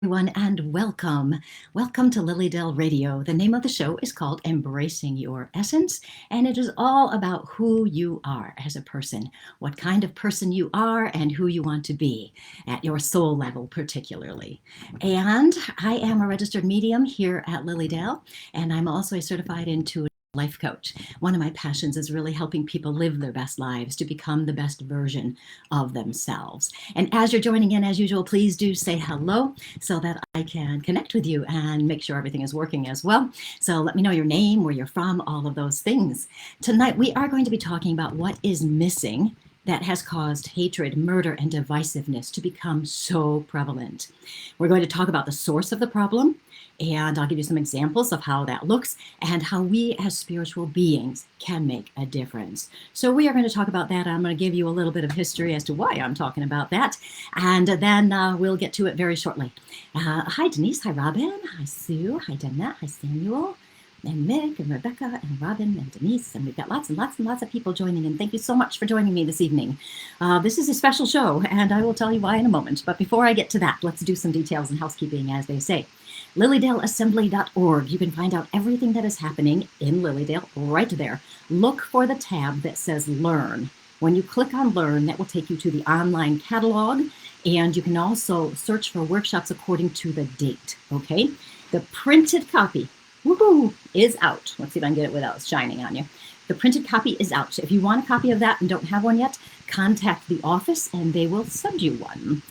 Everyone, and welcome. Welcome to Lilydale Radio. The name of the show is called Embracing Your Essence, and it is all about who you are as a person, what kind of person you are, and who you want to be at your soul level, particularly. And I am a registered medium here at Lilydale, and I'm also a certified intuitive life coach. One of my passions is really helping people live their best lives to become the best version of themselves. And as you're joining in, as usual, please do say hello so that I can connect with you and make sure everything is working as well. So let me know your name, where you're from, all of those things. Tonight, we are going to be talking about what is missing that has caused hatred, murder, and divisiveness to become so prevalent. We're going to talk about the source of the problem, and I'll give you some examples of how that looks and how we as spiritual beings can make a difference. So we are going to talk about that. I'm going to give you a little bit of history as to why I'm talking about that. And then we'll get to it very shortly. Hi, Denise. Hi, Robin. Hi, Sue. Hi, Danette. Hi, Samuel. And Mick and Rebecca and Robin and Denise. And we've got lots and lots and lots of people joining in. Thank you so much for joining me this evening. This is a special show, and I will tell you why in a moment. But before I get to that, let's do some details and housekeeping, as they say. LilydaleAssembly.org. You can find out everything that is happening in Lilydale right there. Look for the tab that says Learn. When you click on Learn, that will take you to the online catalog, and you can also search for workshops according to the date, okay? The printed copy, woohoo, is out. Let's see if I can get it without shining on you. The printed copy is out. If you want a copy of that and don't have one yet, contact the office and they will send you one.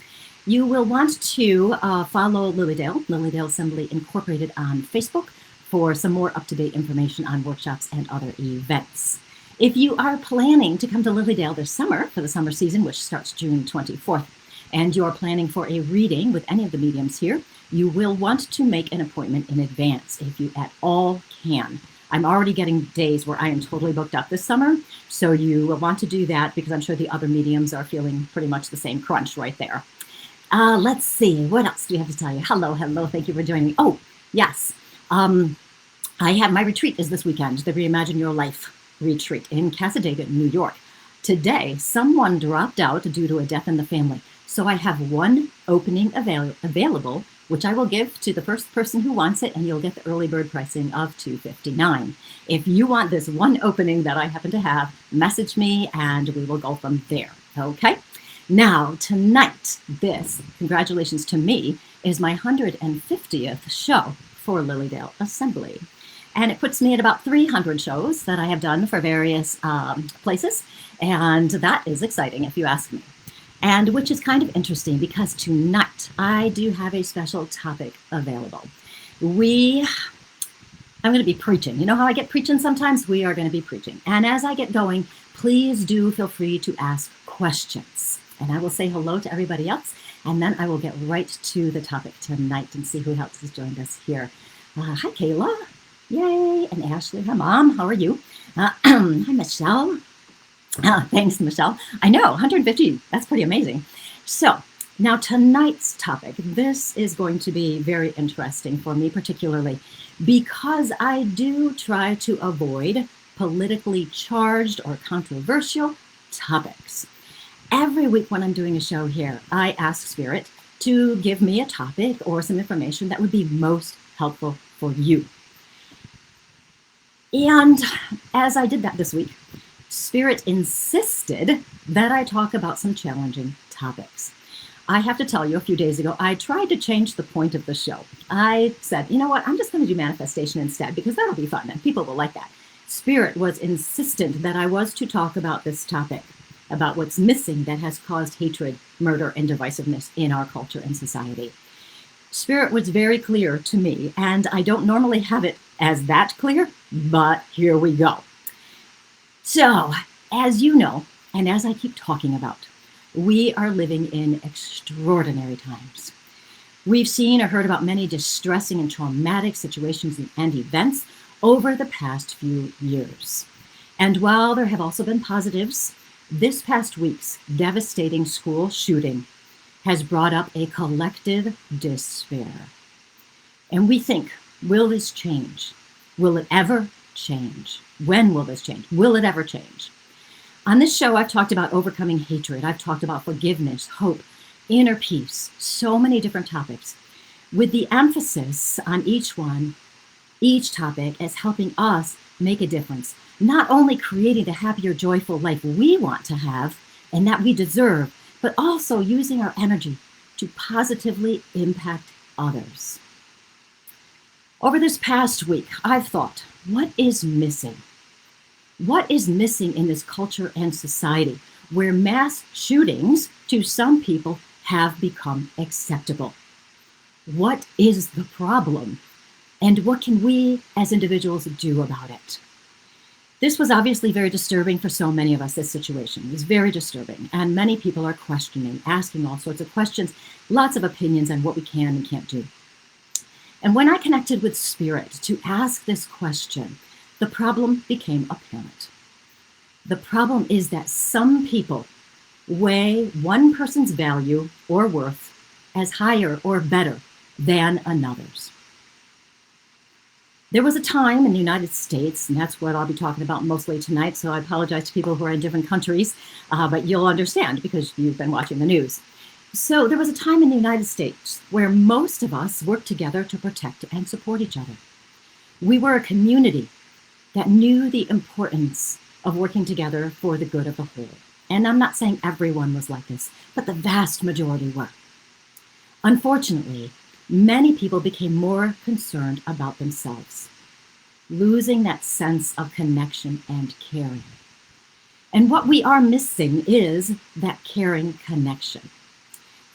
You will want to follow Lilydale Assembly Incorporated on Facebook for some more up-to-date information on workshops and other events. If you are planning to come to Lilydale this summer for the summer season, which starts June 24th, and you're planning for a reading with any of the mediums here, you will want to make an appointment in advance if you at all can. I'm already getting days where I am totally booked up this summer, so you will want to do that because I'm sure the other mediums are feeling pretty much the same crunch right there. Let's see, what else do we have to tell you? Hello, thank you for joining me. Oh, yes, I have my retreat is this weekend, the Reimagine Your Life retreat in Cassadaga, New York. Today, someone dropped out due to a death in the family, so I have one opening available, which I will give to the first person who wants it, and you'll get the early bird pricing of $259. If you want this one opening that I happen to have, message me and we will go from there, okay? Now, tonight, congratulations to me, is my 150th show for Lilydale Assembly. And it puts me at about 300 shows that I have done for various places. And that is exciting, if you ask me. And which is kind of interesting because tonight I do have a special topic available. I'm going to be preaching. You know how I get preaching sometimes? We are going to be preaching. And as I get going, please do feel free to ask questions. And I will say hello to everybody else, and then I will get right to the topic tonight and see who else has joined us here. Hi, Kayla. Yay. And Ashley. Hi, Mom. How are you? Hi, Michelle. Thanks, Michelle. I know, 150. That's pretty amazing. So now tonight's topic, this is going to be very interesting for me, particularly because I do try to avoid politically charged or controversial topics. Every week when I'm doing a show here, I ask Spirit to give me a topic or some information that would be most helpful for you. And as I did that this week, Spirit insisted that I talk about some challenging topics. I have to tell you, a few days ago, I tried to change the point of the show. I said, you know what, I'm just going to do manifestation instead because that'll be fun and people will like that. Spirit was insistent that I was to talk about this topic, about what's missing that has caused hatred, murder, and divisiveness in our culture and society. Spirit was very clear to me, and I don't normally have it as that clear, but here we go. So, as you know, and as I keep talking about, we are living in extraordinary times. We've seen or heard about many distressing and traumatic situations and events over the past few years. And while there have also been positives, this past week's devastating school shooting has brought up a collective despair. And we think, will this change? Will it ever change? When will this change? Will it ever change? On this show, I've talked about overcoming hatred. I've talked about forgiveness, hope, inner peace, so many different topics. with the emphasis on each topic as helping us make a difference, not only creating the happier, joyful life we want to have and that we deserve, but also using our energy to positively impact others. Over this past week, I've thought, what is missing? What is missing in this culture and society where mass shootings to some people have become acceptable? What is the problem? And what can we as individuals do about it? This was obviously very disturbing for so many of us, this situation. It was very disturbing. And many people are questioning, asking all sorts of questions, lots of opinions on what we can and can't do. And when I connected with Spirit to ask this question, the problem became apparent. The problem is that some people weigh one person's value or worth as higher or better than another's. There was a time in the United States, and that's what I'll be talking about mostly tonight, so I apologize to people who are in different countries, but you'll understand because you've been watching the news. So there was a time in the United States where most of us worked together to protect and support each other. We were a community that knew the importance of working together for the good of the whole. And I'm not saying everyone was like this, but the vast majority were. Unfortunately, many people became more concerned about themselves, losing that sense of connection and caring. And what we are missing is that caring connection,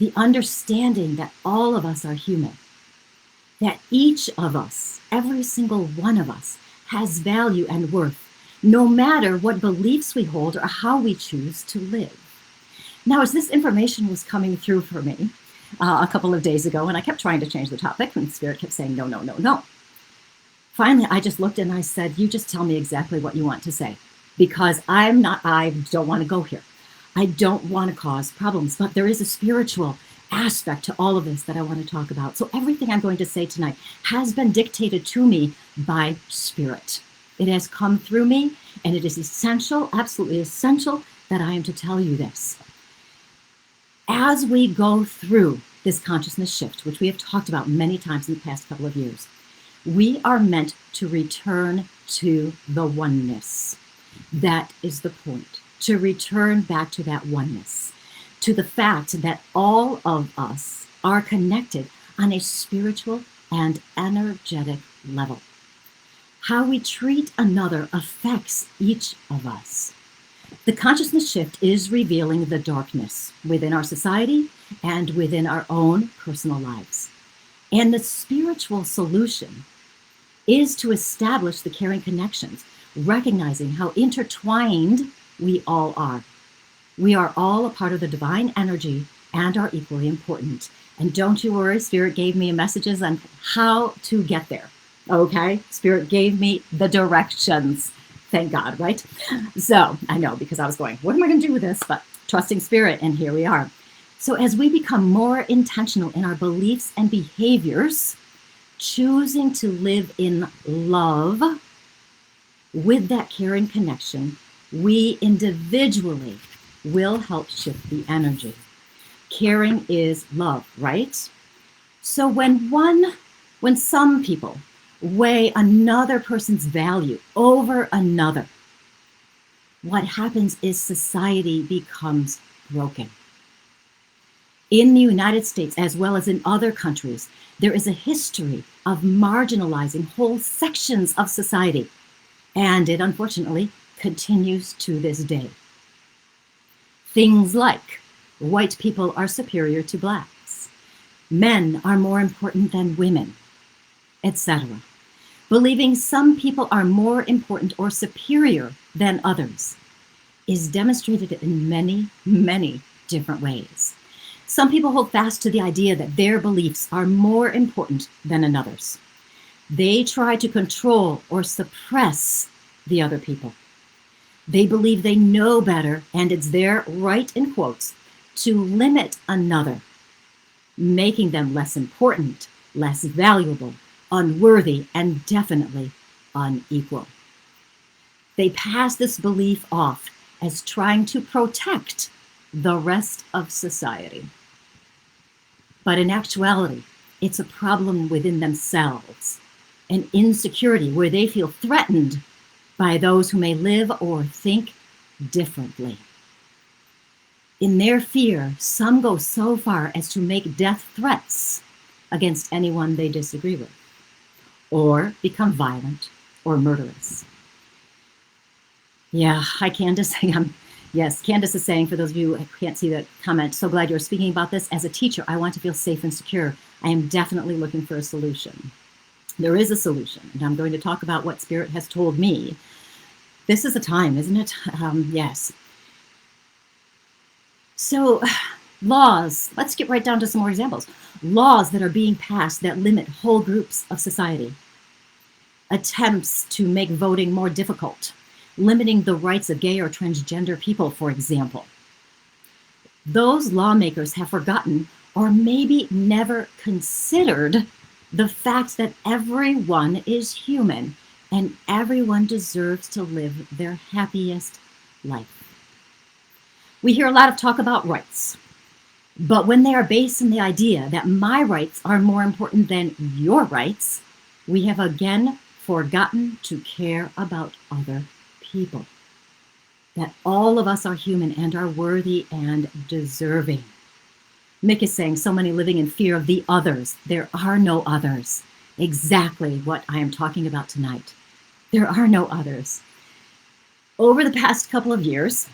the understanding that all of us are human, that each of us, every single one of us, has value and worth, no matter what beliefs we hold or how we choose to live. Now, as this information was coming through for me, a couple of days ago, and I kept trying to change the topic, and Spirit kept saying, no, no, no, no. Finally, I just looked and I said, you just tell me exactly what you want to say, because I don't want to go here. I don't want to cause problems, but there is a spiritual aspect to all of this that I want to talk about. So everything I'm going to say tonight has been dictated to me by Spirit. It has come through me, and it is essential, absolutely essential, that I am to tell you this. As we go through this consciousness shift, which we have talked about many times in the past couple of years, we are meant to return to the oneness. That is the point, to return back to that oneness, to the fact that all of us are connected on a spiritual and energetic level. How we treat another affects each of us. The consciousness shift is revealing the darkness within our society and within our own personal lives. And the spiritual solution is to establish the caring connections, recognizing how intertwined we all are. We are all a part of the divine energy and are equally important. And don't you worry, Spirit gave me messages on how to get there. Okay? Spirit gave me the directions. Thank God, right? So I know, because I was going, what am I going to do with this? But trusting Spirit, and here we are. So as we become more intentional in our beliefs and behaviors, choosing to live in love with that caring connection, we individually will help shift the energy. Caring is love, right? So when some people weigh another person's value over another, what happens is society becomes broken. In the United States, as well as in other countries, there is a history of marginalizing whole sections of society, and it unfortunately continues to this day. Things like white people are superior to blacks, men are more important than women, etc. Believing some people are more important or superior than others is demonstrated in many, many different ways. Some people hold fast to the idea that their beliefs are more important than another's. They try to control or suppress the other people. They believe they know better, and it's their right, in quotes, to limit another, making them less important, less valuable, unworthy, and definitely unequal. They pass this belief off as trying to protect the rest of society. But in actuality, It's a problem within themselves, an insecurity where they feel threatened by those who may live or think differently. In their fear, some go so far as to make death threats against anyone they disagree with, or become violent or murderous. Yeah, hi, Candace. Yes, Candace is saying, for those of you who can't see the comment, so glad you're speaking about this. As a teacher, I want to feel safe and secure. I am definitely looking for a solution. There is a solution, and I'm going to talk about what Spirit has told me. This is the time, isn't it? Yes. So laws, let's get right down to some more examples. Laws that are being passed that limit whole groups of society. Attempts to make voting more difficult, limiting the rights of gay or transgender people, for example. Those lawmakers have forgotten or maybe never considered the fact that everyone is human and everyone deserves to live their happiest life. We hear a lot of talk about rights, but when they are based on the idea that my rights are more important than your rights, we have again forgotten to care about other people. That all of us are human and are worthy and deserving. Mick is saying, so many living in fear of the others. There are no others. Exactly what I am talking about tonight. There are no others. Over the past couple of years,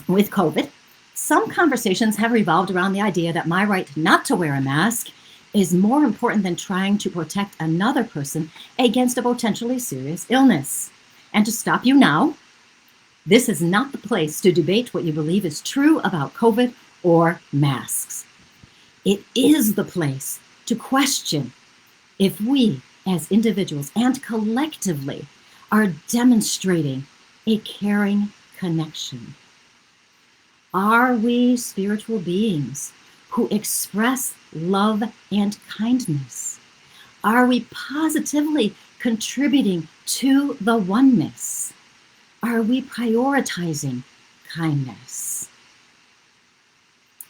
with COVID, some conversations have revolved around the idea that my right not to wear a mask is more important than trying to protect another person against a potentially serious illness. And to stop you now, this is not the place to debate what you believe is true about COVID or masks. It is the place to question if we as individuals and collectively are demonstrating a caring connection. Are we spiritual beings who express love and kindness? Are we positively contributing to the oneness? Are we prioritizing kindness?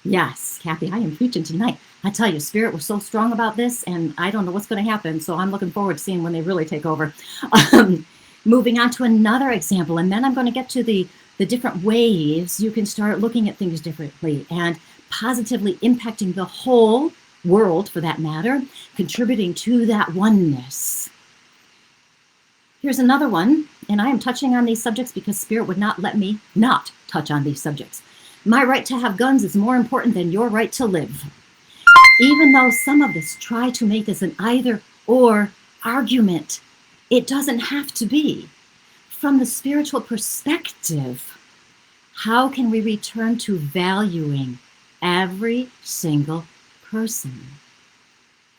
Yes, Kathy, I am preaching tonight. I tell you, Spirit was so strong about this, and I don't know what's going to happen, so I'm looking forward to seeing when they really take over. Moving on to another example, and then I'm going to get to the different ways you can start looking at things differently and positively impacting the whole world, for that matter, contributing to that oneness. Here's another one, and I am touching on these subjects because Spirit would not let me not touch on these subjects. My right to have guns is more important than your right to live. Even though some of us try to make this an either or argument, it doesn't have to be. From the spiritual perspective, how can we return to valuing every single person?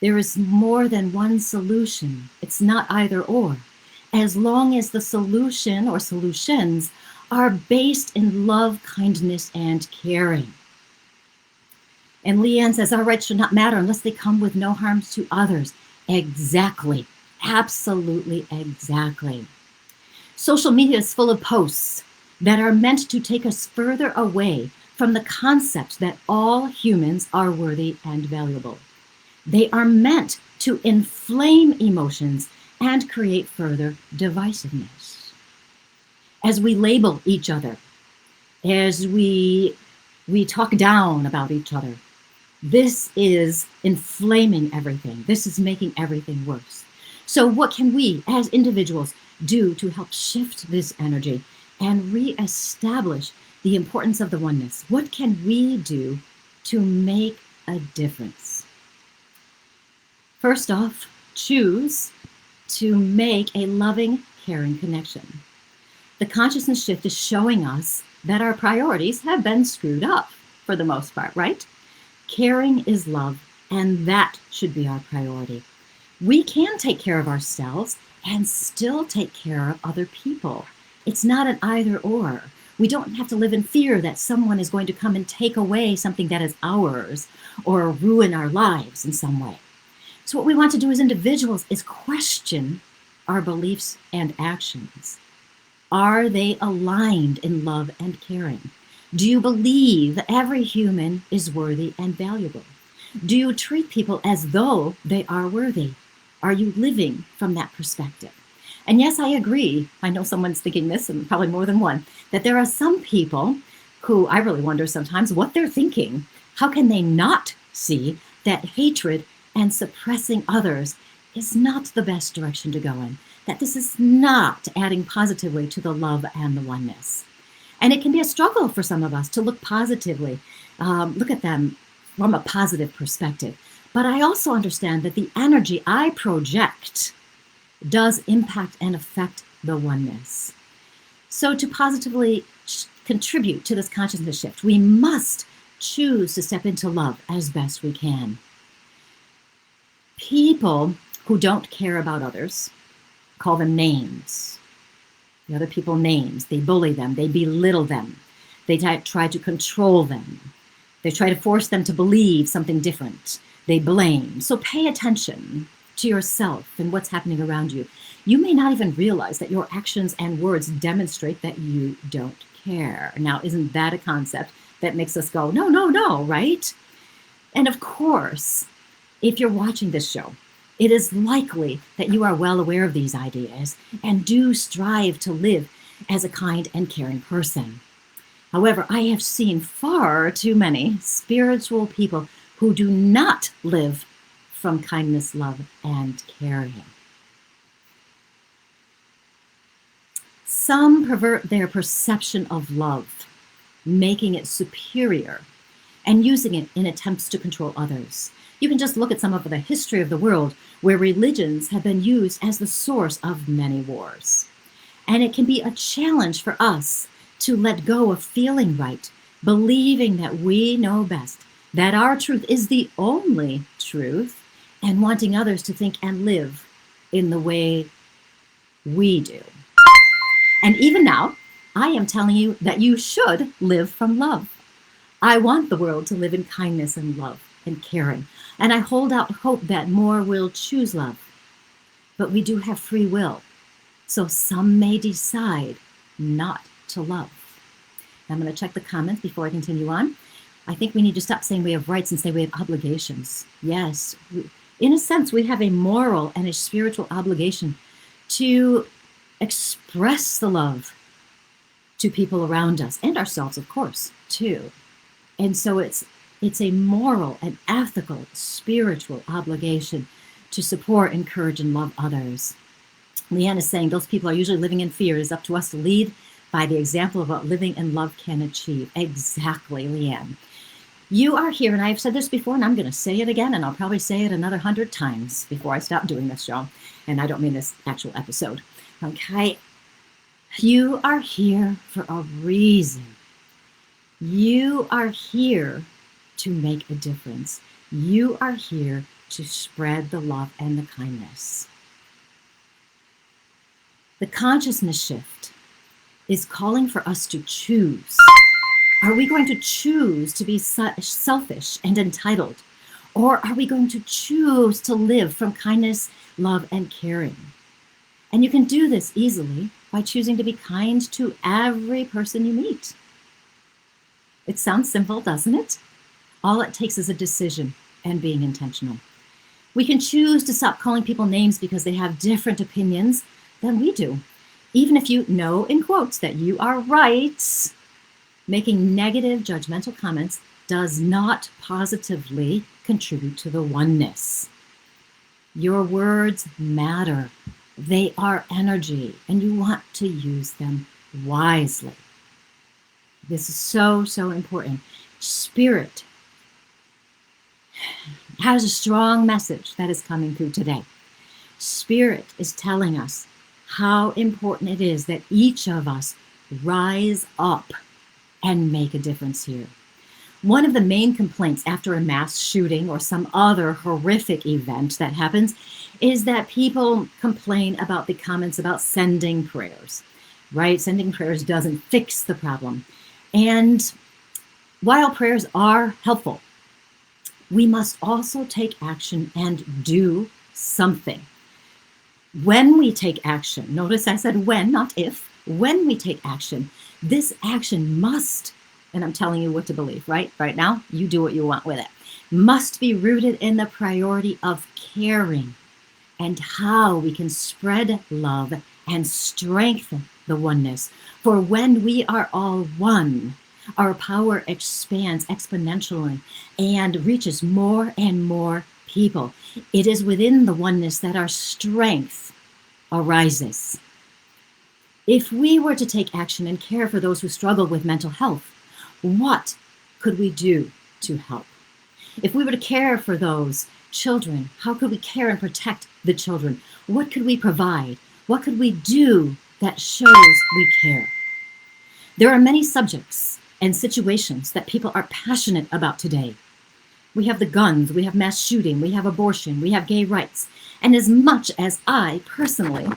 There is more than one solution. It's not either or. As long as the solution or solutions are based in love, kindness, and caring. And Leanne says, our rights should not matter unless they come with no harms to others. Exactly. Absolutely exactly. Social media is full of posts that are meant to take us further away from the concept that all humans are worthy and valuable. They are meant to inflame emotions and create further divisiveness. As we label each other, as we talk down about each other, this is inflaming everything. This is making everything worse. So what can we as individuals do to help shift this energy and reestablish the importance of the oneness? What can we do to make a difference? First off, choose to make a loving, caring connection. The consciousness shift is showing us that our priorities have been screwed up for the most part, right? Caring is love, and that should be our priority. We can take care of ourselves and still take care of other people. It's not an either or. We don't have to live in fear that someone is going to come and take away something that is ours or ruin our lives in some way. So what we want to do as individuals is question our beliefs and actions. Are they aligned in love and caring? Do you believe that every human is worthy and valuable? Do you treat people as though they are worthy? Are you living from that perspective? And yes, I agree. I know someone's thinking this, and probably more than one, that there are some people who I really wonder sometimes what they're thinking. How can they not see that hatred and suppressing others is not the best direction to go in? That this is not adding positively to the love and the oneness. And it can be a struggle for some of us to look positively, look at them from a positive perspective. But I also understand that the energy I project does impact and affect the oneness. So to positively contribute to this consciousness shift, we must choose to step into love as best we can. People who don't care about others call them names. The other people names. They bully them. They belittle them. They try to control them. They try to force them to believe something different. They blame. So pay attention to yourself and what's happening around you. You may not even realize that your actions and words demonstrate that you don't care. Now, isn't that a concept that makes us go, no, no, no, right? And of course, if you're watching this show, it is likely that you are well aware of these ideas and do strive to live as a kind and caring person. However, I have seen far too many spiritual people who do not live from kindness, love, and caring. Some pervert their perception of love, making it superior and using it in attempts to control others. You can just look at some of the history of the world where religions have been used as the source of many wars. And it can be a challenge for us to let go of feeling right, believing that we know best, that our truth is the only truth, and wanting others to think and live in the way we do. And even now, I am telling you that you should live from love. I want the world to live in kindness and love and caring. And I hold out hope that more will choose love. But we do have free will. So some may decide not to love. I'm going to check the comments before I continue on. I think we need to stop saying we have rights and say we have obligations. Yes, in a sense, we have a moral and a spiritual obligation to express the love to people around us and ourselves, of course, too. And so it's a moral and ethical, spiritual obligation to support, encourage, and love others. Leanne is saying those people are usually living in fear. It is up to us to lead by the example of what living in love can achieve. Exactly, Leanne. You are here, and I've said this before, and I'm going to say it again, and I'll probably say it another 100 times before I stop doing this show. And I don't mean this actual episode. Okay? You are here for a reason. You are here to make a difference. You are here to spread the love and the kindness. The consciousness shift is calling for us to choose. Are we going to choose to be selfish and entitled? Or are we going to choose to live from kindness, love, and caring? And you can do this easily by choosing to be kind to every person you meet. It sounds simple, doesn't it? All it takes is a decision and being intentional. We can choose to stop calling people names because they have different opinions than we do. Even if you know, in quotes, that you are right, making negative judgmental comments does not positively contribute to the oneness. Your words matter. They are energy, and you want to use them wisely. This is so, so important. Spirit has a strong message that is coming through today. Spirit is telling us how important it is that each of us rise up and make a difference here. One of the main complaints after a mass shooting or some other horrific event that happens is that people complain about the comments about sending prayers, right? Sending prayers doesn't fix the problem. And while prayers are helpful, we must also take action and do something. When we take action, notice I said when, not if, when we take action, this action must, and I'm telling you what to believe, right? Right now, you do what you want with it. must be rooted in the priority of caring and how we can spread love and strengthen the oneness. For when we are all one, our power expands exponentially and reaches more and more people. It is within the oneness that our strength arises. If we were to take action and care for those who struggle with mental health, what could we do to help? If we were to care for those children, how could we care and protect the children? What could we provide? What could we do that shows we care? There are many subjects and situations that people are passionate about today. We have the guns, we have mass shooting, we have abortion, we have gay rights. And as much as I personally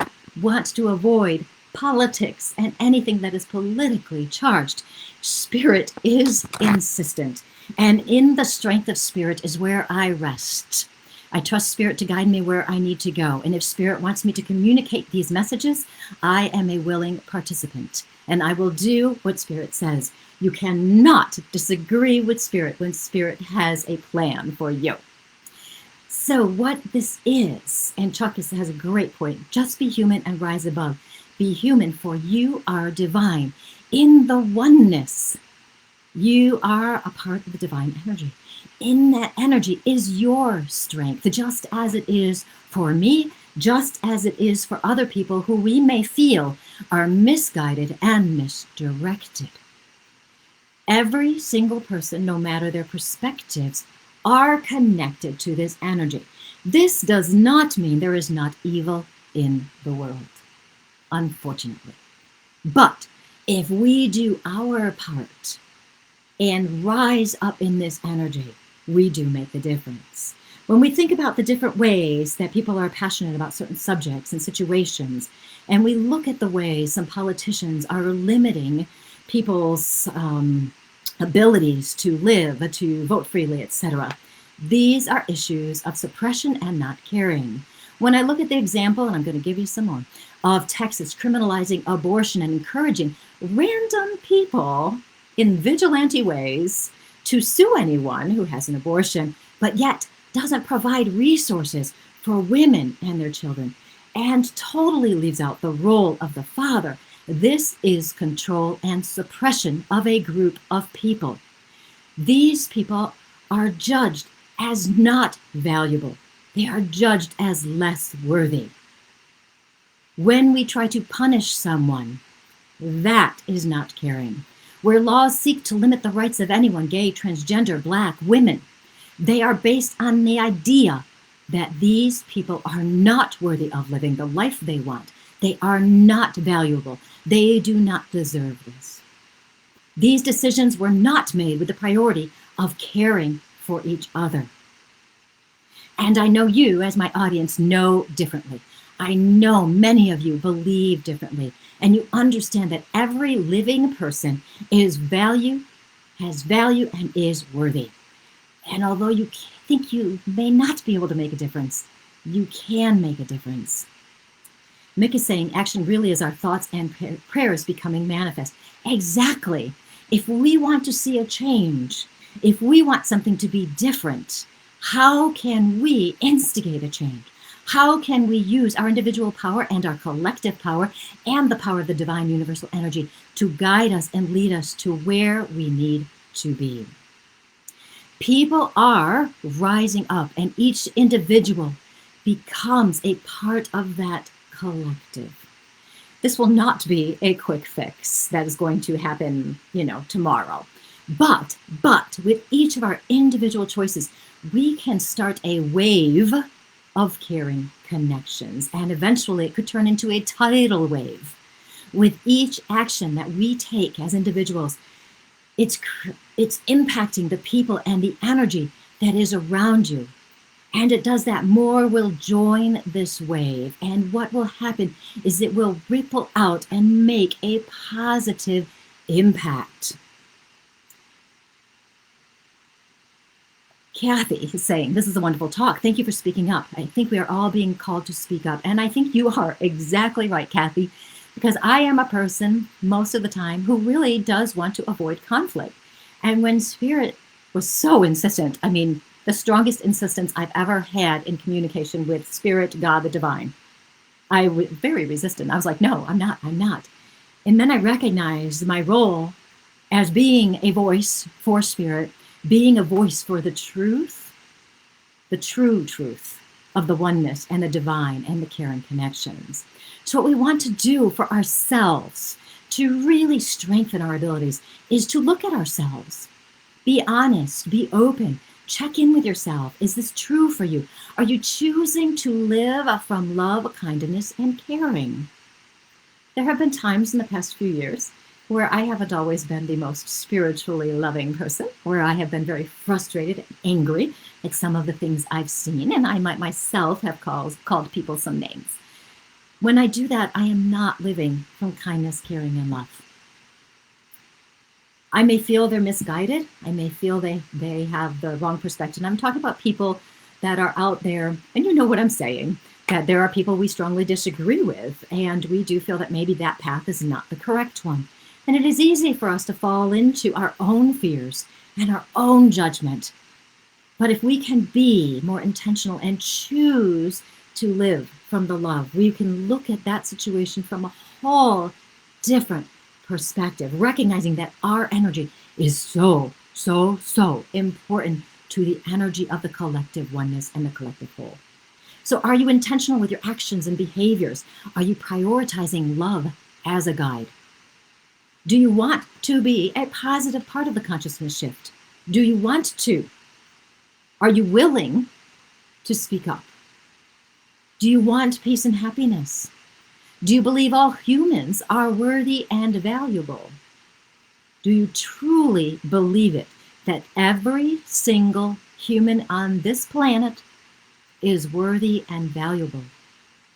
want to avoid politics and anything that is politically charged, Spirit is insistent. And in the strength of Spirit is where I rest. I trust Spirit to guide me where I need to go. And if Spirit wants me to communicate these messages, I am a willing participant. And I will do what Spirit says. You cannot disagree with Spirit when Spirit has a plan for you. So what this is, and Chuck has a great point, just be human and rise above. Be human, for you are divine. In the oneness, you are a part of the divine energy. In that energy is your strength, just as it is for me, just as it is for other people who we may feel are misguided and misdirected. Every single person, no matter their perspectives, are connected to this energy. This does not mean there is not evil in the world, unfortunately. But if we do our part and rise up in this energy, we do make the difference. When we think about the different ways that people are passionate about certain subjects and situations, and we look at the ways some politicians are limiting people's abilities to live, to vote freely, etc., these are issues of suppression and not caring. When I look at the example, and I'm going to give you some more, of Texas criminalizing abortion and encouraging random people in vigilante ways to sue anyone who has an abortion, but yet doesn't provide resources for women and their children, and totally leaves out the role of the father. This is control and suppression of a group of people. These people are judged as not valuable. They are judged as less worthy. When we try to punish someone, that is not caring. Where laws seek to limit the rights of anyone, gay, transgender, black, women, they are based on the idea that these people are not worthy of living the life they want. They are not valuable. They do not deserve this. These decisions were not made with the priority of caring for each other. And I know you, as my audience, know differently. I know many of you believe differently, and you understand that every living person has value, and is worthy. And although you think you may not be able to make a difference, you can make a difference. Mick is saying action really is our thoughts and prayers becoming manifest. Exactly. If we want to see a change, if we want something to be different, how can we instigate a change? How can we use our individual power and our collective power and the power of the divine universal energy to guide us and lead us to where we need to be? People are rising up, and each individual becomes a part of that collective. This will not be a quick fix that is going to happen, tomorrow. But with each of our individual choices, we can start a wave of caring connections, and eventually it could turn into a tidal wave. With each action that we take as individuals, it's impacting the people and the energy that is around you. And it does that. More will join this wave. And what will happen is it will ripple out and make a positive impact. Kathy is saying, this is a wonderful talk. Thank you for speaking up. I think we are all being called to speak up. And I think you are exactly right, Kathy, because I am a person most of the time who really does want to avoid conflict. And when Spirit was so insistent, the the strongest insistence I've ever had in communication with spirit, God, the divine. I was very resistant. I was like, no, I'm not. And then I recognized my role as being a voice for spirit, being a voice for the truth, the true truth of the oneness and the divine and the caring connections. So what we want to do for ourselves to really strengthen our abilities is to look at ourselves, be honest, be open, check in with yourself. Is this true for you? Are you choosing to live from love, kindness, and caring? There have been times in the past few years where I haven't always been the most spiritually loving person, where I have been very frustrated and angry at some of the things I've seen, and I might myself have called people some names. When I do that, I am not living from kindness, caring, and love. I may feel they're misguided. I may feel they have the wrong perspective. And I'm talking about people that are out there, and you know what I'm saying, that there are people we strongly disagree with, and we do feel that maybe that path is not the correct one. And it is easy for us to fall into our own fears and our own judgment. But if we can be more intentional and choose to live from the love, we can look at that situation from a whole different perspective, recognizing that our energy is so important to the energy of the collective oneness and the collective whole. So are you intentional with your actions and behaviors? Are you prioritizing love as a guide? Do you want to be a positive part of the consciousness shift? Do you want to? Are you willing to speak up? Do you want peace and happiness? Do you believe all humans are worthy and valuable? Do you truly believe it, that every single human on this planet is worthy and valuable,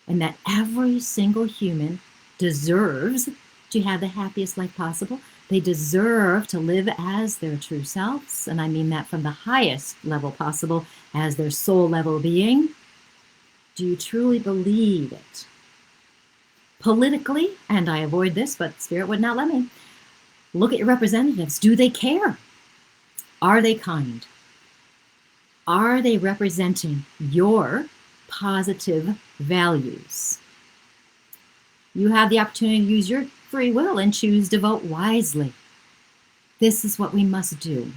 and that every single human deserves to have the happiest life possible? They deserve to live as their true selves, and I mean that from the highest level possible, as their soul level being. Do you truly believe it? Politically, and I avoid this, but Spirit would not let me, look at your representatives. Do they care? Are they kind? Are they representing your positive values? You have the opportunity to use your free will and choose to vote wisely. This is what we must do.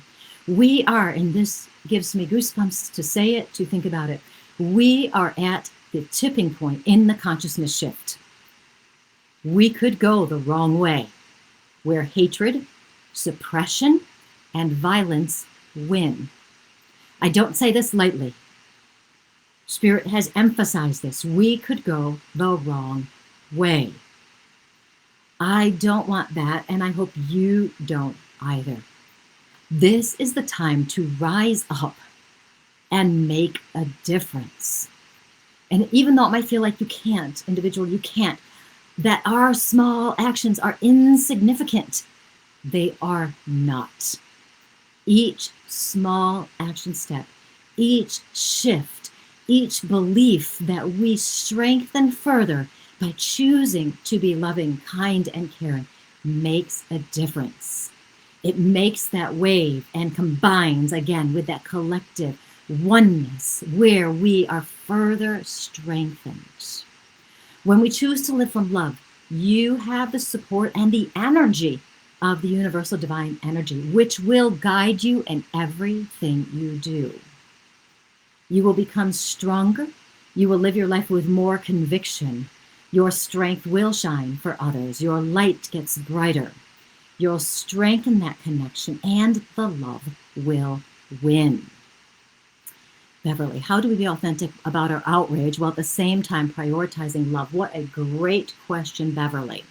We are, and this gives me goosebumps to say it, to think about it, we are at the tipping point in the consciousness shift. We could go the wrong way, where hatred, suppression, and violence win. I don't say this lightly. Spirit has emphasized this. We could go the wrong way. I don't want that, and I hope you don't either. This is the time to rise up and make a difference. And even though it might feel like you can't, individual, you can't, that our small actions are insignificant, they are not. Each small action step, each shift, each belief that we strengthen further by choosing to be loving, kind, and caring makes a difference. It makes that wave and combines again with that collective oneness where we are further strengthened. When we choose to live from love, you have the support and the energy of the universal divine energy, which will guide you in everything you do. You will become stronger. You will live your life with more conviction. Your strength will shine for others. Your light gets brighter. You'll strengthen that connection, and the love will win. Beverly, how do we be authentic about our outrage while at the same time prioritizing love? What a great question, Beverly.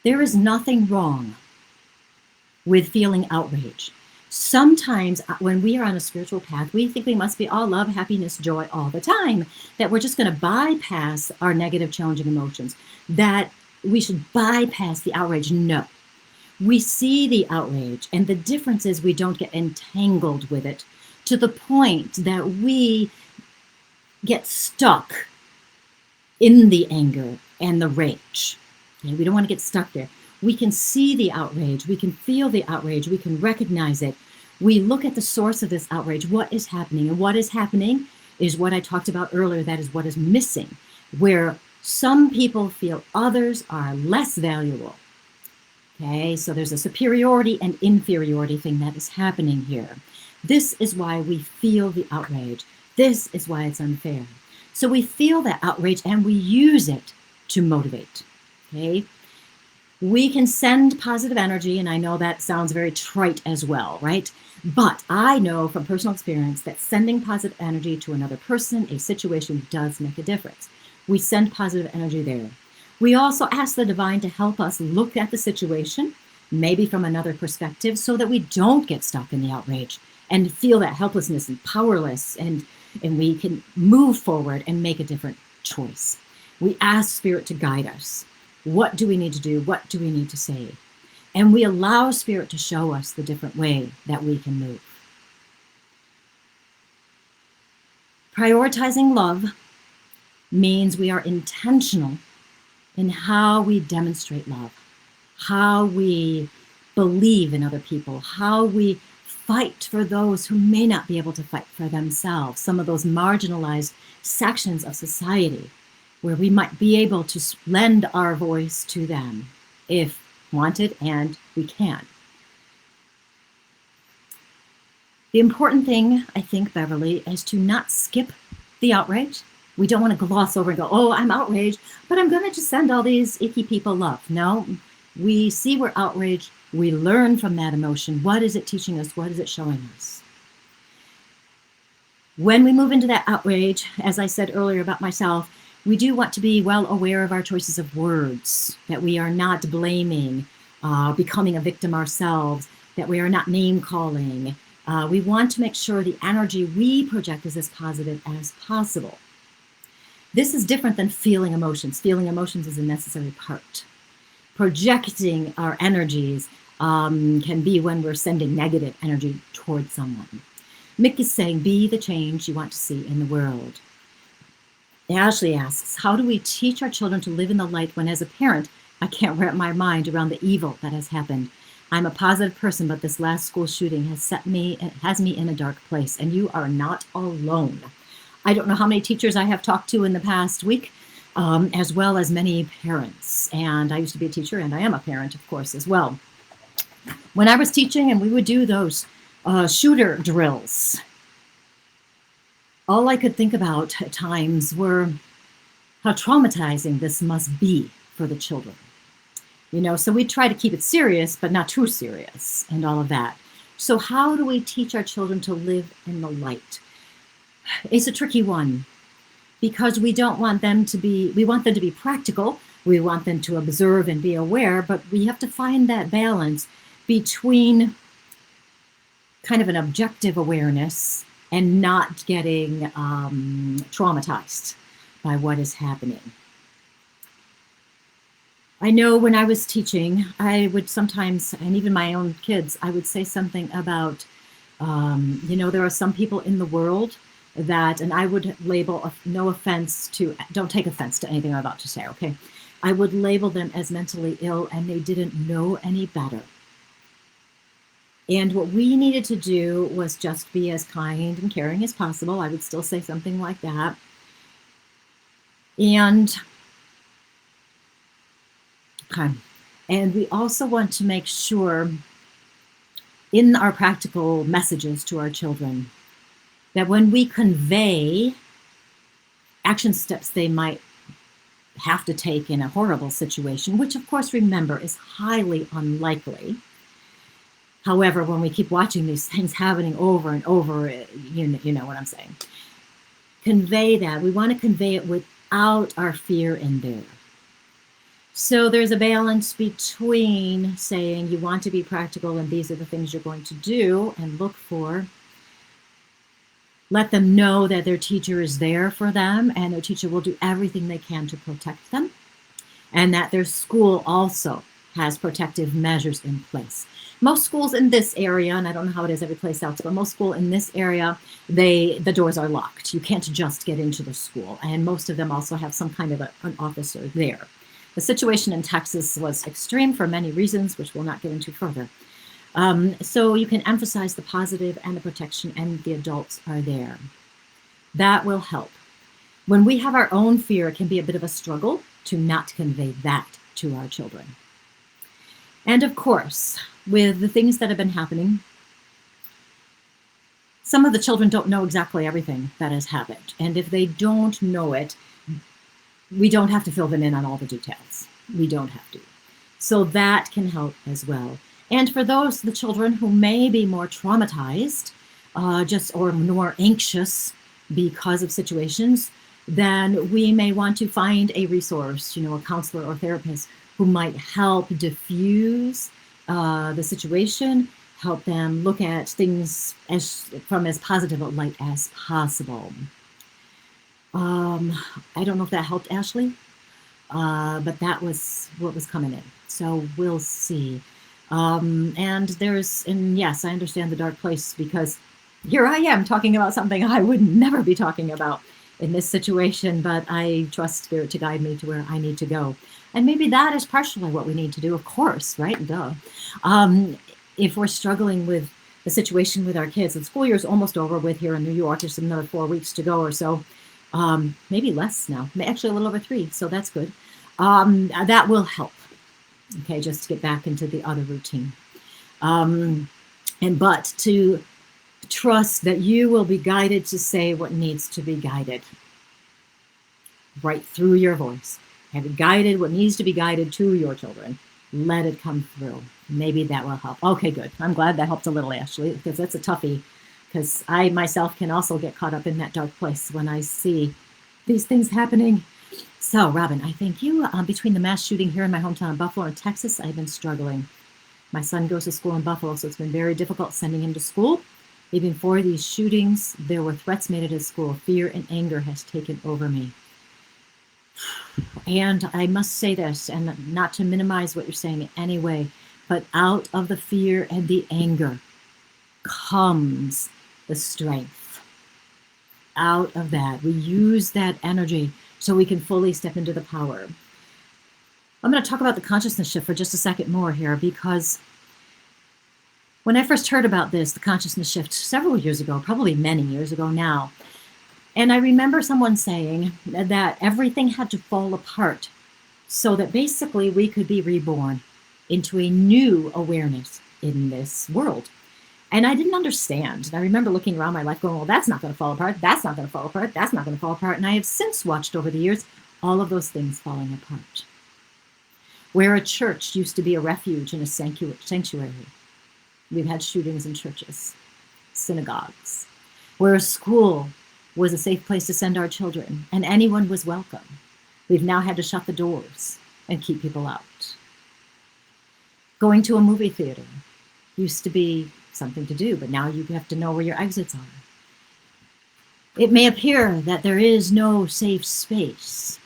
There is nothing wrong with feeling outrage. Sometimes when we are on a spiritual path, we think we must be all love, happiness, joy all the time, that we're just going to bypass our negative, challenging emotions, that we should bypass the outrage. No. We see the outrage, and the difference is we don't get entangled with it to the point that we get stuck in the anger and the rage. Okay, we don't want to get stuck there. We can see the outrage. We can feel the outrage. We can recognize it. We look at the source of this outrage. What is happening? And what is happening is what I talked about earlier. That is what is missing, where some people feel others are less valuable. Okay, so there's a superiority and inferiority thing that is happening here. This is why we feel the outrage. This is why it's unfair. So we feel that outrage and we use it to motivate. Okay, we can send positive energy, and I know that sounds very trite as well, right? But I know from personal experience that sending positive energy to another person, a situation, does make a difference. We send positive energy there. We also ask the divine to help us look at the situation, maybe from another perspective, so that we don't get stuck in the outrage and feel that helplessness and powerless, and we can move forward and make a different choice. We ask Spirit to guide us. What do we need to do? What do we need to say? And we allow Spirit to show us the different way that we can move. Prioritizing love means we are intentional in how we demonstrate love, how we believe in other people, how we fight for those who may not be able to fight for themselves, some of those marginalized sections of society where we might be able to lend our voice to them if wanted, and we can. The important thing, I think, Beverly, is to not skip the outrage. We don't want to gloss over and go, oh, I'm outraged, but I'm going to just send all these icky people love. No, we see we're outraged. We learn from that emotion. What is it teaching us? What is it showing us? When we move into that outrage, as I said earlier about myself, we do want to be well aware of our choices of words, that we are not blaming, becoming a victim ourselves, that we are not name calling. We want to make sure the energy we project is as positive as possible. This is different than feeling emotions. Feeling emotions is a necessary part. Projecting our energies can be when we're sending negative energy towards someone. Mick is saying, be the change you want to see in the world. Ashley asks, how do we teach our children to live in the light when, as a parent, I can't wrap my mind around the evil that has happened? I'm a positive person, but this last school shooting has me in a dark place, and you are not alone. I don't know how many teachers I have talked to in the past week, as well as many parents. And I used to be a teacher, and I am a parent, of course, as well. When I was teaching and we would do those shooter drills, all I could think about at times were how traumatizing this must be for the children. You know, so we try to keep it serious, but not too serious and all of that. So how do we teach our children to live in the light? It's a tricky one because we want them to be practical. We want them to observe and be aware, but we have to find that balance between kind of an objective awareness and not getting traumatized by what is happening. I know when I was teaching, I would sometimes, and even my own kids, I would say something about, there are some people in the world that, and I would label, don't take offense to anything I'm about to say, okay? I would label them as mentally ill and they didn't know any better. And what we needed to do was just be as kind and caring as possible. I would still say something like that. And we also want to make sure in our practical messages to our children that when we convey action steps they might have to take in a horrible situation, which of course, remember, is highly unlikely. However, when we keep watching these things happening over and over, you know what I'm saying. Convey that. We want to convey it without our fear in there. So there's a balance between saying you want to be practical and these are the things you're going to do and look for. Let them know that their teacher is there for them and their teacher will do everything they can to protect them, and that their school also has protective measures in place. Most schools in this area, and I don't know how it is every place else, but most schools in this area, the doors are locked. You can't just get into the school. And most of them also have some kind of an officer there. The situation in Texas was extreme for many reasons, which we'll not get into further. So you can emphasize the positive and the protection, and the adults are there. That will help. When we have our own fear, it can be a bit of a struggle to not convey that to our children. And of course, with the things that have been happening, some of the children don't know exactly everything that has happened. And if they don't know it, we don't have to fill them in on all the details. We don't have to. So that can help as well. And for the children who may be more traumatized, or more anxious because of situations, then we may want to find a resource, a counselor or therapist who might help diffuse the situation, help them look at things from as positive a light as possible. I don't know if that helped, Ashley, but that was what was coming in. So we'll see. And yes, I understand the dark place, because here I am talking about something I would never be talking about in this situation, but I trust Spirit to guide me to where I need to go. And maybe that is partially what we need to do, of course, right? Duh. If we're struggling with the situation with our kids, the school year is almost over with here in New York. There's another 4 weeks to go or so. Maybe less now, actually a little over 3, so that's good. That will help, okay, just to get back into the other routine. But to trust that you will be guided to say what needs to be guided right through your voice. Have you guided what needs to be guided to your children? Let it come through. Maybe that will help. Okay, good. I'm glad that helped a little, Ashley, because that's a toughie. Because I myself can also get caught up in that dark place when I see these things happening. So, Robin, I thank you. Between the mass shooting here in my hometown of Buffalo and Texas, I've been struggling. My son goes to school in Buffalo, so it's been very difficult sending him to school. Even before these shootings, there were threats made at his school. Fear and anger has taken over me. And I must say this, and not to minimize what you're saying in any way, but out of the fear and the anger comes the strength. Out of that, we use that energy so we can fully step into the power. I'm going to talk about the consciousness shift for just a second more here, because when I first heard about this, the consciousness shift, several years ago, probably many years ago now, and I remember someone saying that everything had to fall apart so that basically we could be reborn into a new awareness in this world. And I didn't understand. And I remember looking around my life going, well, that's not going to fall apart. That's not going to fall apart. That's not going to fall apart. And I have since watched over the years all of those things falling apart. Where a church used to be a refuge and a sanctuary, we've had shootings in churches, synagogues. Where a school was a safe place to send our children and anyone was welcome, we've now had to shut the doors and keep people out. Going to a movie theater used to be something to do, but now you have to know where your exits are. It may appear that there is no safe space,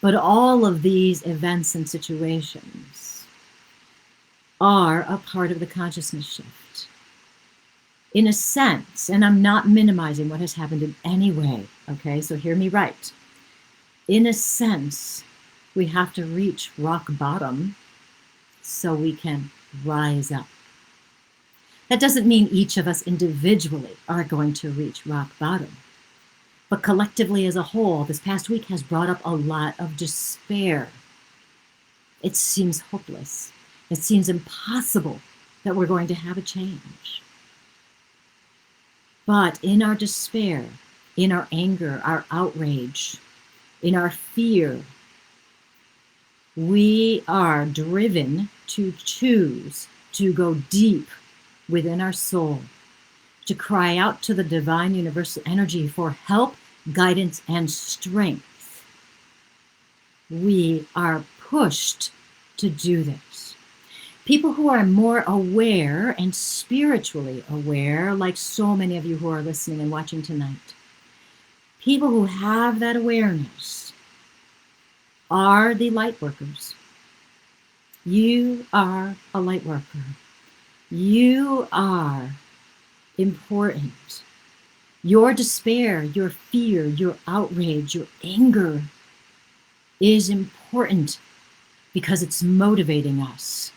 but all of these events and situations are a part of the consciousness shift. In a sense, and I'm not minimizing what has happened in any way, okay, so hear me right. In a sense, we have to reach rock bottom so we can rise up. That doesn't mean each of us individually are going to reach rock bottom. But collectively as a whole, this past week has brought up a lot of despair. It seems hopeless. It seems impossible that we're going to have a change. But in our despair, in our anger, our outrage, in our fear, we are driven to choose to go deep within our soul, to cry out to the divine universal energy for help, guidance, and strength. We are pushed to do this. People who are more aware and spiritually aware, like so many of you who are listening and watching tonight, people who have that awareness are the light workers. You are a light worker. You are important. Your despair, your fear, your outrage, your anger is important because it's motivating us.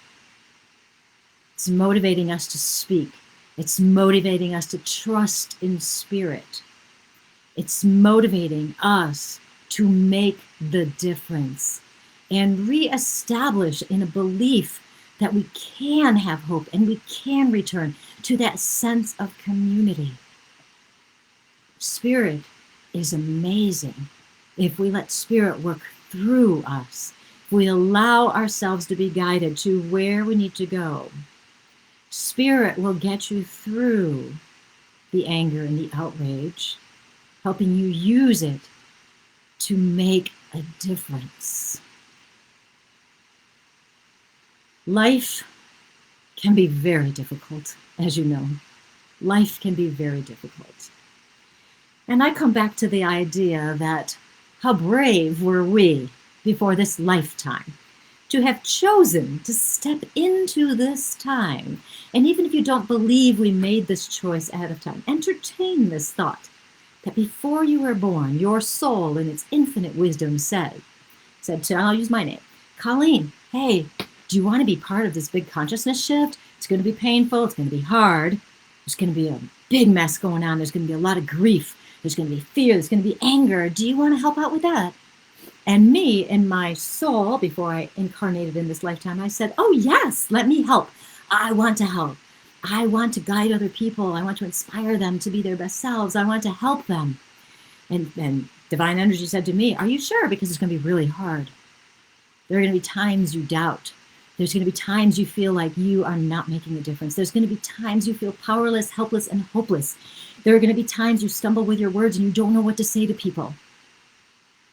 It's motivating us to speak. It's motivating us to trust in spirit. It's motivating us to make the difference and reestablish in a belief that we can have hope and we can return to that sense of community. Spirit is amazing if we let spirit work through us. If we allow ourselves to be guided to where we need to go. Spirit will get you through the anger and the outrage, helping you use it to make a difference. Life can be very difficult, as you know. Life can be very difficult. And I come back to the idea that how brave were we before this lifetime to have chosen to step into this time. And even if you don't believe we made this choice ahead of time, entertain this thought that before you were born, your soul in its infinite wisdom said to, I'll use my name, Colleen, hey, do you want to be part of this big consciousness shift? It's going to be painful. It's going to be hard. There's going to be a big mess going on. There's going to be a lot of grief. There's going to be fear. There's going to be anger. Do you want to help out with that? And me, in my soul, before I incarnated in this lifetime, I said, oh, yes, let me help. I want to help. I want to guide other people. I want to inspire them to be their best selves. I want to help them. And divine energy said to me, are you sure? Because it's going to be really hard. There are going to be times you doubt. There's going to be times you feel like you are not making a difference. There's going to be times you feel powerless, helpless, and hopeless. There are going to be times you stumble with your words and you don't know what to say to people.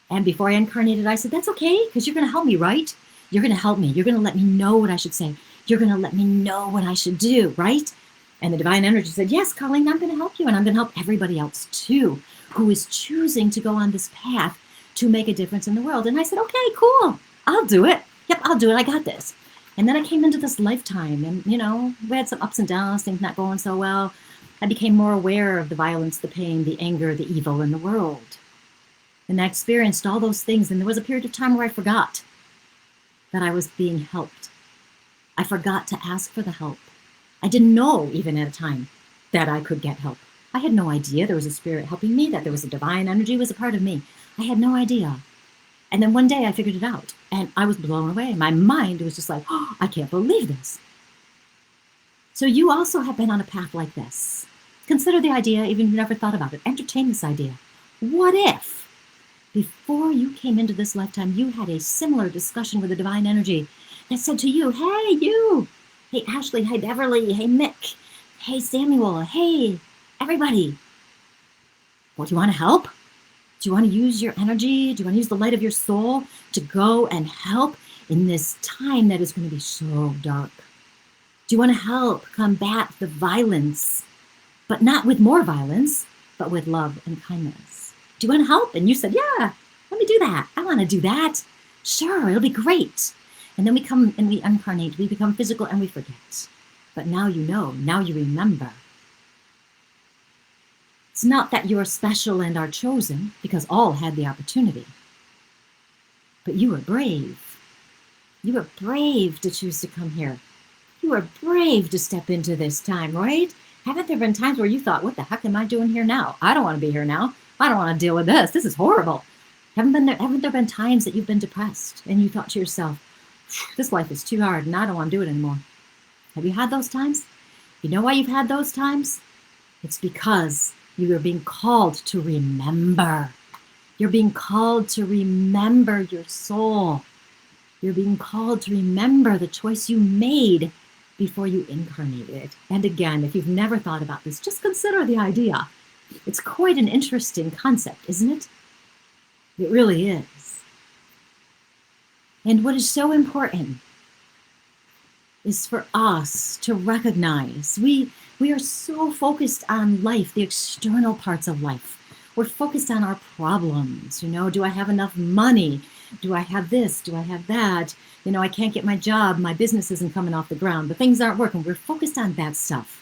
And before I incarnated, I said, that's okay, because you're going to help me, right? You're going to help me. You're going to let me know what I should say. You're going to let me know what I should do, right? And the divine energy said, yes, Colleen, I'm going to help you. And I'm going to help everybody else too, who is choosing to go on this path to make a difference in the world. And I said, okay, cool. I'll do it. Yep, I'll do it. I got this. And then I came into this lifetime and, we had some ups and downs, things not going so well. I became more aware of the violence, the pain, the anger, the evil in the world. And I experienced all those things. And there was a period of time where I forgot that I was being helped. I forgot to ask for the help. I didn't know, even at a time, that I could get help. I had no idea there was a spirit helping me, that there was a divine energy was a part of me. I had no idea. And then one day I figured it out and I was blown away. My mind was just like, oh, I can't believe this. So you also have been on a path like this. Consider the idea, even if you never thought about it. Entertain this idea. What if, before you came into this lifetime, you had a similar discussion with the divine energy that said to you, hey, you, hey, Ashley, hey, Beverly, hey, Mick, hey, Samuel, hey, everybody. Well, do you want to help? Do you want to use your energy? Do you want to use the light of your soul to go and help in this time that is going to be so dark? Do you want to help combat the violence, but not with more violence, but with love and kindness? Do you want to help? And you said, yeah, let me do that. I want to do that. Sure, it'll be great. And then we come and we incarnate, we become physical and we forget. But now you know, now you remember. It's not that you're special and are chosen, because all had the opportunity. But you were brave. You were brave to choose to come here. You were brave to step into this time, right? Haven't there been times where you thought, what the heck am I doing here now? I don't want to be here now. I don't want to deal with this. This is horrible. Haven't there been times that you've been depressed and you thought to yourself, this life is too hard and I don't want to do it anymore? Have you had those times? You know why you've had those times? It's because you are being called to remember. You're being called to remember your soul. You're being called to remember the choice you made before you incarnated. And again, if you've never thought about this, just consider the idea. It's quite an interesting concept, isn't it? It really is. And what is so important is for us to recognize we are so focused on life, the external parts of life. We're focused on our problems. Do I have enough money? Do I have this? Do I have that? I can't get my job. My business isn't coming off the ground. The things aren't working. We're focused on that stuff.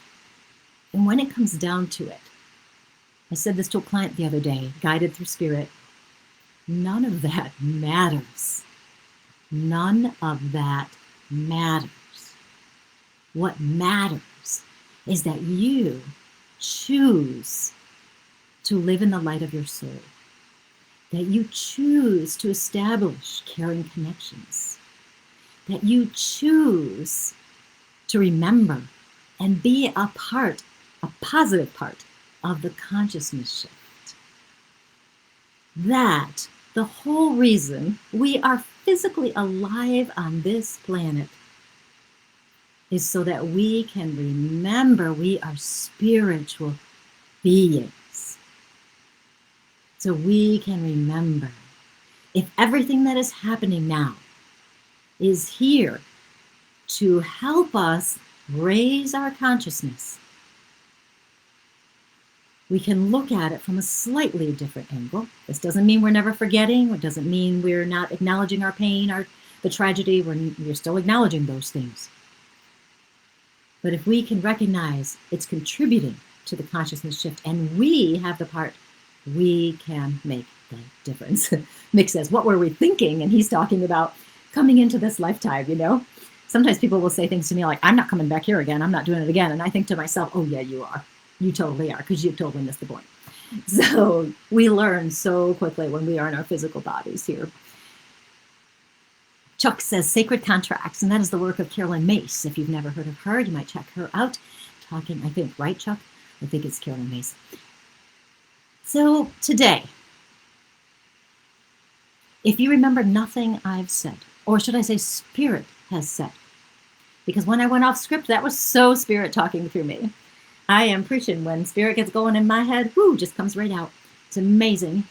And when it comes down to it, I said this to a client the other day, guided through spirit, none of that matters. None of that matters. What matters is that you choose to live in the light of your soul, that you choose to establish caring connections, that you choose to remember and be a part, a positive part of the consciousness shift. That the whole reason we are physically alive on this planet is so that we can remember we are spiritual beings. So we can remember if everything that is happening now is here to help us raise our consciousness, we can look at it from a slightly different angle. This doesn't mean we're never forgetting. It doesn't mean we're not acknowledging our pain, the tragedy. We're still acknowledging those things. But if we can recognize it's contributing to the consciousness shift and we have the part, we can make the difference. Mick says, what were we thinking? And he's talking about coming into this lifetime, you know? Sometimes people will say things to me like, I'm not coming back here again. I'm not doing it again. And I think to myself, oh yeah, you are. You totally are, because you've totally missed the point. So we learn so quickly when we are in our physical bodies here. Chuck says sacred contracts, and that is the work of Carolyn Mace. If you've never heard of her, you might check her out. Talking, I think, right, Chuck? I think it's Carolyn Mace. So today, if you remember nothing I've said, or should I say Spirit has said, because when I went off script, that was so Spirit talking through me. I am preaching when Spirit gets going in my head, whoo, just comes right out. It's amazing.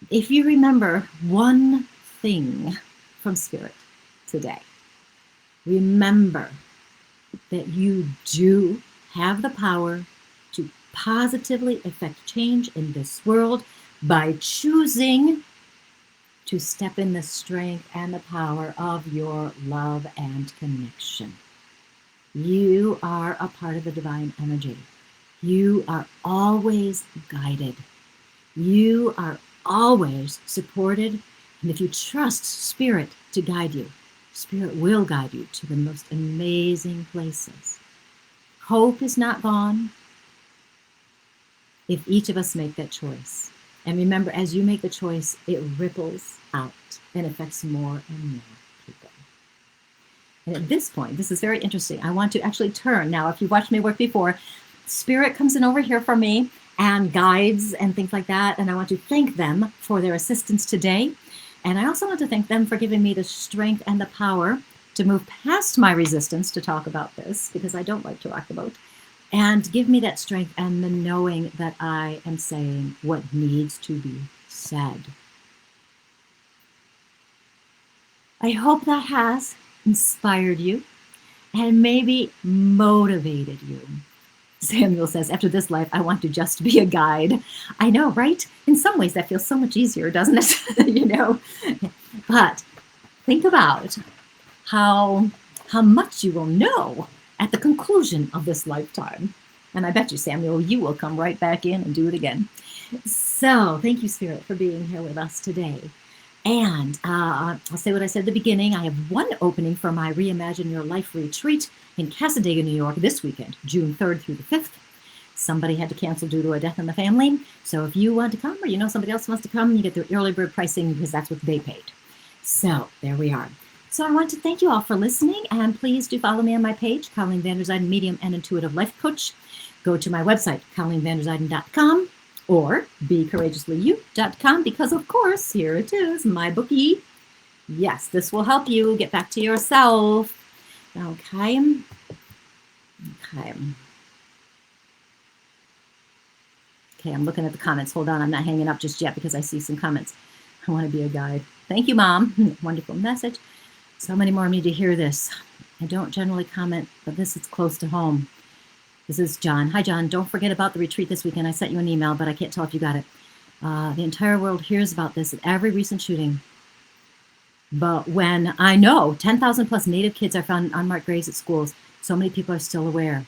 If you remember one thing from Spirit today, remember that you do have the power to positively affect change in this world by choosing to step in the strength and the power of your love and connection. You are a part of the divine energy. You are always guided. You are always supported. And if you trust Spirit to guide you, Spirit will guide you to the most amazing places. Hope is not gone if each of us make that choice. And remember, as you make the choice, it ripples out and affects more and more people. And at this point, this is very interesting. I want to actually turn. Now, if you've watched me work before, Spirit comes in over here for me and guides and things like that. And I want to thank them for their assistance today. And I also want to thank them for giving me the strength and the power to move past my resistance to talk about this, because I don't like to talk about, and give me that strength and the knowing that I am saying what needs to be said. I hope that has inspired you and maybe motivated you. Samuel says, after this life, I want to just be a guide. I know, right? In some ways, that feels so much easier, doesn't it? You know? But think about how much you will know at the conclusion of this lifetime. And I bet you, Samuel, you will come right back in and do it again. So thank you, Spirit, for being here with us today. And I'll say what I said at the beginning. I have one opening for my Reimagine Your Life retreat in Cassadaga, New York this weekend, June 3rd through the 5th. Somebody had to cancel due to a death in the family. So if you want to come, or you know somebody else wants to come, you get the early bird pricing because that's what they paid. So there we are. So I want to thank you all for listening, and please do follow me on my page, Colleen Van Der Zijden, Medium and Intuitive Life Coach. Go to my website, ColleenVanderzijden.com or BeCourageouslyYou.com, because of course, here it is, my bookie. Yes, this will help you get back to yourself. Okay. Okay, I'm looking at the comments. Hold on, I'm not hanging up just yet because I see some comments. I want to be a guide. Thank you, Mom. Wonderful message. So many more need to hear this. I don't generally comment, but this is close to home. This is John. Hi, John. Don't forget about the retreat this weekend. I sent you an email, but I can't tell if you got it. The entire world hears about this at every recent shooting. But when I know 10,000 plus Native kids are found in unmarked graves at schools, so many people are still aware.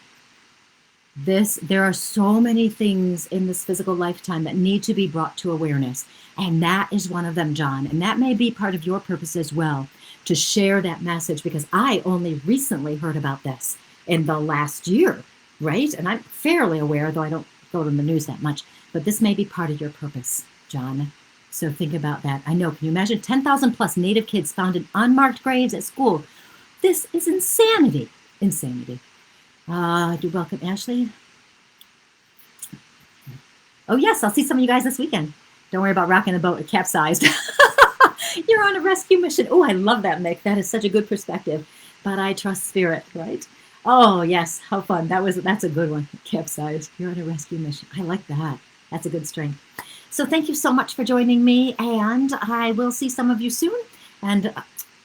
There are so many things in this physical lifetime that need to be brought to awareness. And that is one of them, John. And that may be part of your purpose as well, to share that message, because I only recently heard about this in the last year, right? And I'm fairly aware, though I don't go to the news that much, but this may be part of your purpose, John. So think about that. I know, can you imagine 10,000 plus Native kids found in unmarked graves at school? This is insanity. Insanity. You're welcome, Ashley. Oh, yes, I'll see some of you guys this weekend. Don't worry about rocking the boat. It capsized. You're on a rescue mission. Oh, I love that, Mick. That is such a good perspective. But I trust spirit, right? Oh, yes. How fun. That's a good one. Capsized. You're on a rescue mission. I like that. That's a good strength. So thank you so much for joining me, and I will see some of you soon. And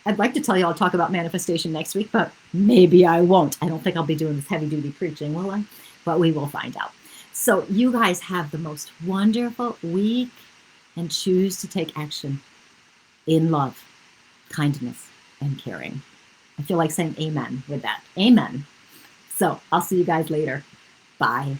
I'd like to tell you I'll talk about manifestation next week, but maybe I won't. I don't think I'll be doing this heavy-duty preaching, will I? But we will find out. So you guys have the most wonderful week, and choose to take action in love, kindness, and caring. I feel like saying amen with that. Amen. So I'll see you guys later. Bye.